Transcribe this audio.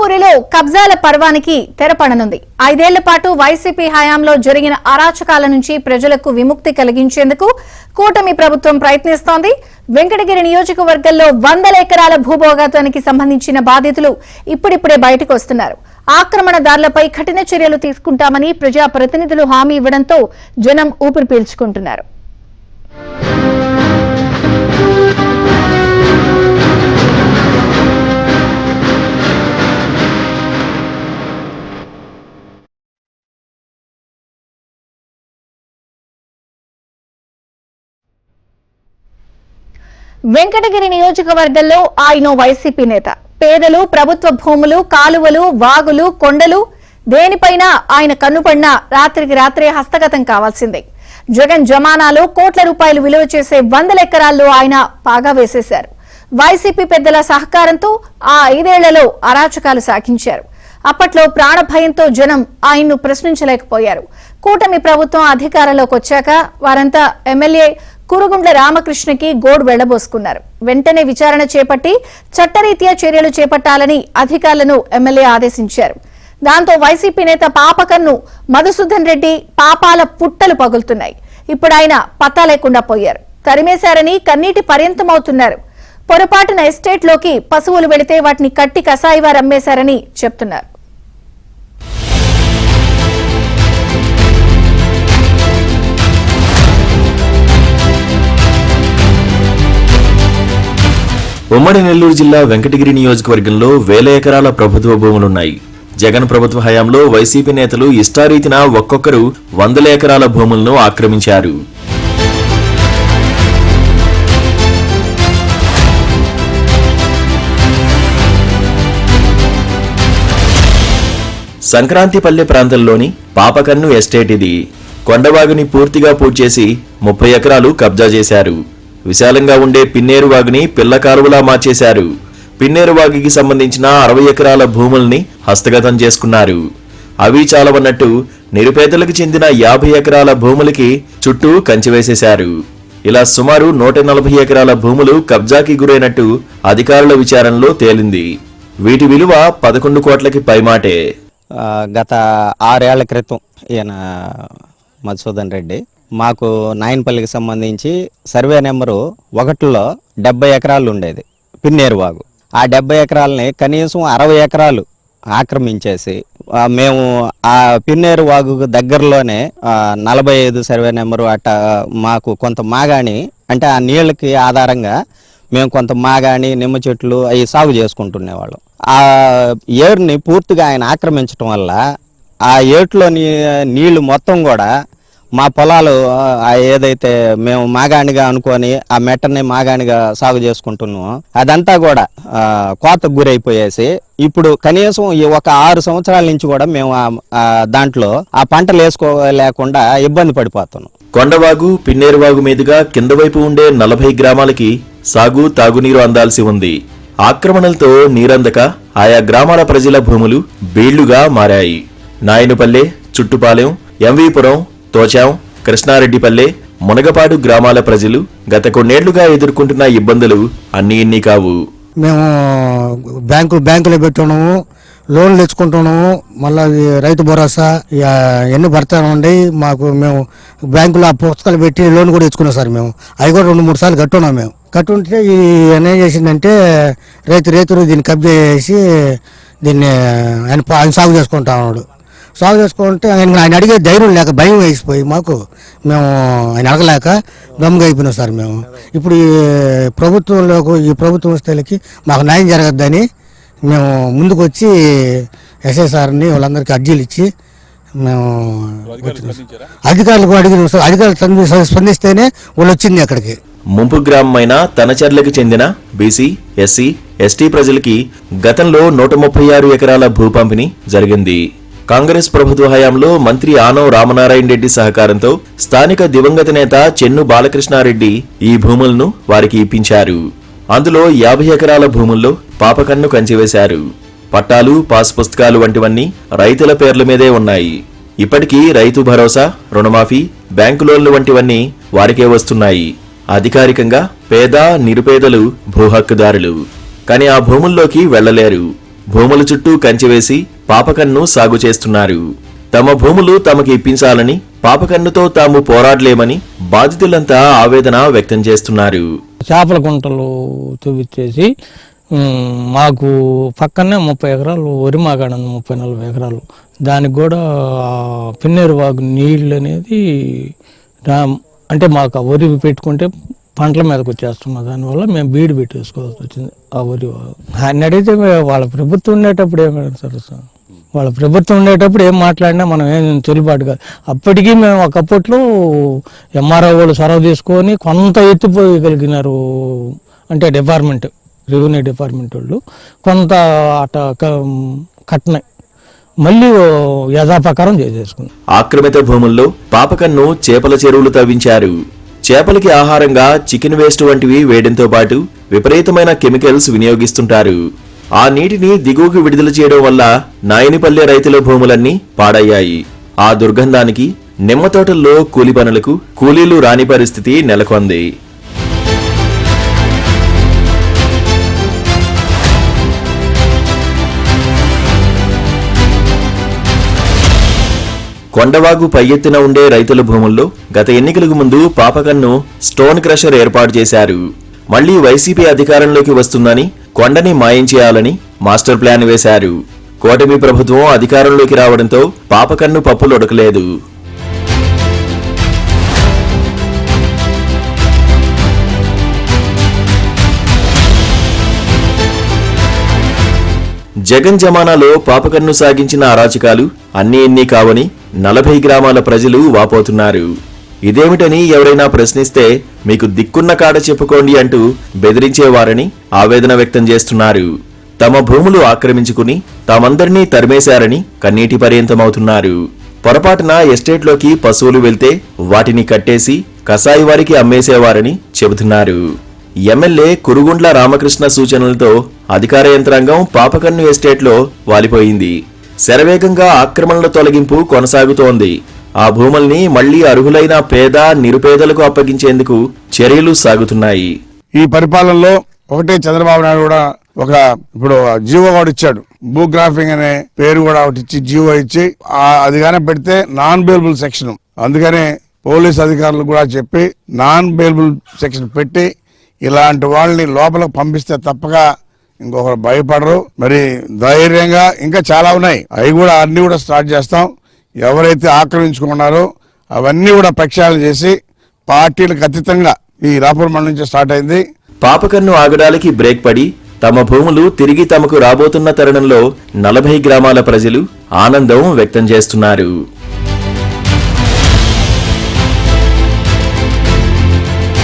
సింగపూరిలో కబ్జాల పర్వానికి తెరపడనుంది. 5 ఏళ్ల పాటు వైసీపీ హయాంలో జరిగిన అరాచకాల నుంచి ప్రజలకు విముక్తి కలిగించేందుకు కూటమి ప్రభుత్వం ప్రయత్నిస్తోంది. వెంకటగిరి నియోజకవర్గంలో 100 ఎకరాల భూభోగాతానికి సంబంధించిన బాధితులు ఇప్పుడిప్పుడే బయటకు వస్తున్నారు. ఆక్రమణదారులపై కఠిన చర్యలు తీసుకుంటామని ప్రజాప్రతినిధులు హామీ ఇవ్వడంతో జనం ఊపిరి పీల్చుకుంటున్నారు. వెంకటగిరి నియోజకవర్గంలో ఆయన వైసీపీ నేత. పేదలు, ప్రభుత్వ భూములు, కాలువలు, వాగులు, కొండలు దేనిపైన ఆయన కన్నుపడినా రాత్రికి రాత్రే హస్తగతం కావాల్సిందే. జగన్ జమానాలో కోట్ల రూపాయలు విలువ చేసే 100 ఎకరాల్లో ఆయన పాగా వేసేశారు. వైసీపీ పెద్దల సహకారంతో ఆ 5 ఏళ్లలో అరాచకాలు సాగించారు. అప్పట్లో ప్రాణభయంతో జనం ఆయన్ను ప్రశ్నించలేకపోయారు. కూటమి ప్రభుత్వం అధికారంలోకి వచ్చాక వారంతా ఎమ్మెల్యే కురుగుండ్ల రామకృష్ణకి గోడు వెళ్లబోసుకున్నారు. వెంటనే విచారణ చేపట్టి చట్టరీత్యా చర్యలు చేపట్టాలని అధికారులను ఎమ్మెల్యే ఆదేశించారు. దాంతో వైసీపీ నేత పాపకన్ను మధుసూదన్ రెడ్డి పాపాల పుట్టలు పగులుతున్నాయి. ఇప్పుడు ఆయన పత్తా లేకుండా పోయారు. తరిమేశారని కన్నీటి పర్యంతమవుతున్నారు. పొరపాటున ఎస్టేట్లోకి పశువులు వెళితే వాటిని కట్టి కసాయివారు అమ్మేశారని చెప్తున్నారు. ఉమ్మడి నెల్లూరు జిల్లా వెంకటగిరి నియోజకవర్గంలో 1000 ఎకరాల ప్రభుత్వ భూములున్నాయి. జగన్ ప్రభుత్వ హయాంలో వైసీపీ నేతలు ఇష్టారీతిన ఒక్కొక్కరు 100 ఎకరాల భూములను ఆక్రమించారు. సంక్రాంతిపల్లె ప్రాంతంలోని పాపకన్ను ఎస్టేట్ ఇది. కొండవాగుని పూర్తిగా పూడ్చేసి 30 ఎకరాలు కబ్జా చేశారు. విశాలంగా ఉండే పిన్నేరు వాగుని పిల్ల కాలువలా మార్చేశారు. పిన్నేరు వాగుకి సంబంధించిన 60 ఎకరాల భూముల్ని హస్తగతం చేసుకున్నారు. అవి చాలవన్నట్టు నిరుపేదలకు చెందిన 50 ఎకరాల భూములకి చుట్టూ కంచె వేసేశారు. ఇలా సుమారు 140 ఎకరాల భూములు కబ్జాకి గురైనట్టు అధికారుల విచారణలో తేలింది. వీటి విలువ 11 కోట్లకి పైమాటే. గత 6 ఏళ్ల క్రితం ఈయన మధుసూదన్ రెడ్డి మాకు నాయనపల్లికి సంబంధించి సర్వే నెంబరు 1లో 70 ఎకరాలు ఉండేది పిన్నేరు వాగు. ఆ 70 ఎకరాలని కనీసం 60 ఎకరాలు ఆక్రమించేసి మేము ఆ పిన్నేరు వాగు దగ్గరలోనే 45 సర్వే నెంబరు అట్ట మాకు కొంత మాగాణి అంటే ఆ నీళ్ళకి ఆధారంగా మేము కొంత మాగాణి నిమ్మ చెట్లు అవి సాగు చేసుకుంటునేవాళ్ళం. ఆ ఏరుని పూర్తిగా ఆయన ఆక్రమించడం వల్ల ఆ ఏట్లో నీళ్లు మొత్తం కూడా మా పొలాలు ఏదైతే మేము మాగాణిగా అనుకొని ఆ మెట్టని మాగాణిగా సాగు చేసుకుంటున్నామో అదంతా కూడా కోతకు గురైపోయేసి ఇప్పుడు కనీసం ఈ ఒక 6 సంవత్సరాల నుంచి కూడా మేము దాంట్లో ఆ పంటలు వేసుకోలేకుండా ఇబ్బంది పడిపోతున్నాం. కొండవాగు, పిన్నేరువాగు మీదుగా కింద వైపు ఉండే 40 గ్రామాలకి సాగు, తాగునీరు అందాల్సి ఉంది. ఆక్రమణలతో నీరందక ఆయా గ్రామాల ప్రజల భూములు బీళ్లుగా మారాయి. నాయనుపల్లె, చుట్టుపాలెం, ఎంవీపురం, తోచాం, కృష్ణారెడ్డిపల్లె, మునగపాడు గ్రామాల ప్రజలు గత కొన్నేళ్లుగా ఎదుర్కొంటున్న ఇబ్బందులు అన్ని ఇన్ని కావు. మేము బ్యాంకులో పెట్టున్నాము, లోన్లు తెచ్చుకుంటున్నాము, మళ్ళీ రైతు భరోసా ఎన్ని పడతామండి. మేము బ్యాంకులో ఆ పుస్తకాలు పెట్టి లోన్ కూడా తెచ్చుకున్నాం సార్. మేము అవి కూడా 2-3 సార్లు కట్టున్నాం. మేము కట్టుంటే ఏం చేసిందంటే రైతు దీన్ని కబ్జా చేసి దీన్ని ఆయన సాగు చేసుకుంటా ఉన్నాడు. సాగు చేసుకుంటే ఆయన అడిగే ధైర్యం లేక భయం వేసిపోయి మాకు మేము ఆయన అడగలేక గమ్ముగా అయిపోయినాం సార్. మేము ఇప్పుడు ఈ ప్రభుత్వం స్థాయికి మాకు న్యాయం జరగద్దని మేము ముందుకు వచ్చి ఎస్ఐ సార్ని వాళ్ళందరికీ అర్జీలు ఇచ్చి మేము అధికారులకు అడిగినాం సార్. అధికారులు స్పందిస్తేనే వాళ్ళు వచ్చింది అక్కడికి. ముంపు గ్రామమైన తనచర్లకు చెందిన బీసీ, ఎస్సీ, ఎస్టీ ప్రజలకి గతంలో 136 ఎకరాల భూ పంపిణీ జరిగింది. కాంగ్రెస్ ప్రభుత్వ హయాంలో మంత్రి ఆనం రామనారాయణ రెడ్డి సహకారంతో స్థానిక దివంగత నేత చెన్ను బాలకృష్ణారెడ్డి ఈ భూములను వారికి ఇప్పించారు. అందులో 50 ఎకరాల భూముల్లో పాపకన్ను కంచివేశారు. పట్టాలు, పాస్ పుస్తకాలు వంటివన్నీ రైతుల పేర్ల మీదే ఉన్నాయి. ఇప్పటికీ రైతు భరోసా, రుణమాఫీ, బ్యాంకు లోన్లు వంటివన్నీ వారికే వస్తున్నాయి. అధికారికంగా పేద, నిరుపేదలు భూ హక్కుదారులు. కానీ ఆ భూముల్లోకి వెళ్లలేరు. భూముల చుట్టూ కంచెవేసి పాపకన్ను సాగు చేస్తున్నారు. తమ భూములు తమకు ఇప్పించాలని, పాపకన్నుతో తాము పోరాడలేమని బాధితులంతా ఆవేదన వ్యక్తం చేస్తున్నారు. చేపల గుంటలు చూపించేసి మాకు పక్కనే 30 ఎకరాలు వరి మాగాడు, 30-40 ఎకరాలు. దానికి కూడా పిన్నేరు వాగు నీళ్ళు అనేది అంటే మాకు ఆ వరి పెట్టుకుంటే పంటల మీదకి వచ్చేస్తున్నాం. దానివల్ల మేము బీడు పెట్టేసుకోవాల్సి వచ్చింది. ఆ వరి ఆయన అడిగితే వాళ్ళ ప్రభుత్వం ఉండేటప్పుడు ఏమైనా సార్, వాళ్ళ ప్రభుత్వం ఉండేటప్పుడు ఏం మాట్లాడినా మనం ఏం చెల్లుబాటు కాదు. అప్పటికీ మేము ఒకప్పట్లో ఎంఆర్ఓ వాళ్ళు చొరవ తీసుకొని కొంత ఎత్తిపోయగలిగినారు. అంటే డిపార్ట్మెంట్, రెవెన్యూ డిపార్ట్మెంట్ వాళ్ళు కొంత అట కట్టినాయి, మళ్ళీ యథాప్రకారం చేసేసుకుంది. ఆక్రమిత భూముల్లో పాపకన్ను చేపల చెరువులు తవ్వించారు. చేపలకి ఆహారంగా చికెన్ వేస్ట్ వంటివి వేయడంతో పాటు విపరీతమైన కెమికల్స్ వినియోగిస్తుంటారు. ఆ నీటిని దిగువకు విడుదల చేయడం వల్ల నాయనిపల్లె రైతుల భూములన్నీ పాడయ్యాయి. ఆ దుర్గంధానికి నిమ్మ తోటల్లో కూలి పనులకు కూలీలు రాని పరిస్థితి నెలకొంది. కొండవాగు పై ఎత్తున ఉండే రైతుల భూముల్లో గత ఎన్నికలకు ముందు పాపకన్ను స్టోన్ క్రషర్ ఏర్పాటు చేశారు. మళ్లీ వైసీపీ అధికారంలోకి వస్తుందని కొండని మాయం చేయాలని మాస్టర్ ప్లాన్ వేశారు. కూటమి ప్రభుత్వం అధికారంలోకి రావడంతో పాపకన్ను పప్పులొడకలేదు. జగన్ జమానాలో పాపకన్ను సాగించిన అరాచకాలు అన్నీ ఇన్ని కావని 40 గ్రామాల ప్రజలు వాపోతున్నారు. ఇదేమిటని ఎవరైనా ప్రశ్నిస్తే మీకు దిక్కున్న కాడ చెప్పుకోండి అంటూ బెదిరించేవారని ఆవేదన వ్యక్తం చేస్తున్నారు. తమ భూములు ఆక్రమించుకుని తామందరినీ తరిమేశారని కన్నీటి పర్యంతమవుతున్నారు. పొరపాటున ఎస్టేట్లోకి పశువులు వెళ్తే వాటిని కట్టేసి కసాయి వారికి అమ్మేసేవారని చెబుతున్నారు. ఎమ్మెల్యే కురుగుండ్ల రామకృష్ణ సూచనలతో అధికార యంత్రాంగం పాపకన్ను ఎస్టేట్లో వాలిపోయింది. శరవేగంగా ఆక్రమణల తొలగింపు కొనసాగుతోంది. ఆ భూముల్ని మళ్లీ అర్హులైన పేద నిరుపేదలకు అప్పగించేందుకు చర్యలు సాగుతున్నాయి. ఈ పరిపాలనలో ఒకటే చంద్రబాబు నాయుడు కూడా ఇప్పుడు జీవో కూడా ఇచ్చాడు. భూగ్రాఫింగ్ అనే పేరు కూడా ఒకటి ఇచ్చి జీవో ఇచ్చి అదిగానే పెడితే నాన్ బెయిలబుల్ సెక్షన్, అందుకనే పోలీస్ అధికారులు కూడా చెప్పి నాన్ బెయిలబుల్ సెక్షన్ పెట్టి ఇలాంటి వాళ్ళని లోపలికి పంపిస్తే తప్పగా ఇంకొకరు భయపడరు. మరి ధైర్యంగా ఇంకా చాలా ఉన్నాయి, అవి కూడా అన్ని కూడా స్టార్ట్ చేస్తాం. ఎవరైతే ఆక్రమించుకున్నారో అవన్నీ కూడా ప్రక్షాళన చేసి పార్టీలకు అతీతంగా ఈ రాపూర్ మండలం నుంచి స్టార్ట్ అయింది. పాపకన్ను ఆగడాలకి బ్రేక్ పడి తమ భూములు తిరిగి తమకు రాబోతున్న తరుణంలో 40 గ్రామాల ప్రజలు ఆనందం వ్యక్తం చేస్తున్నారు.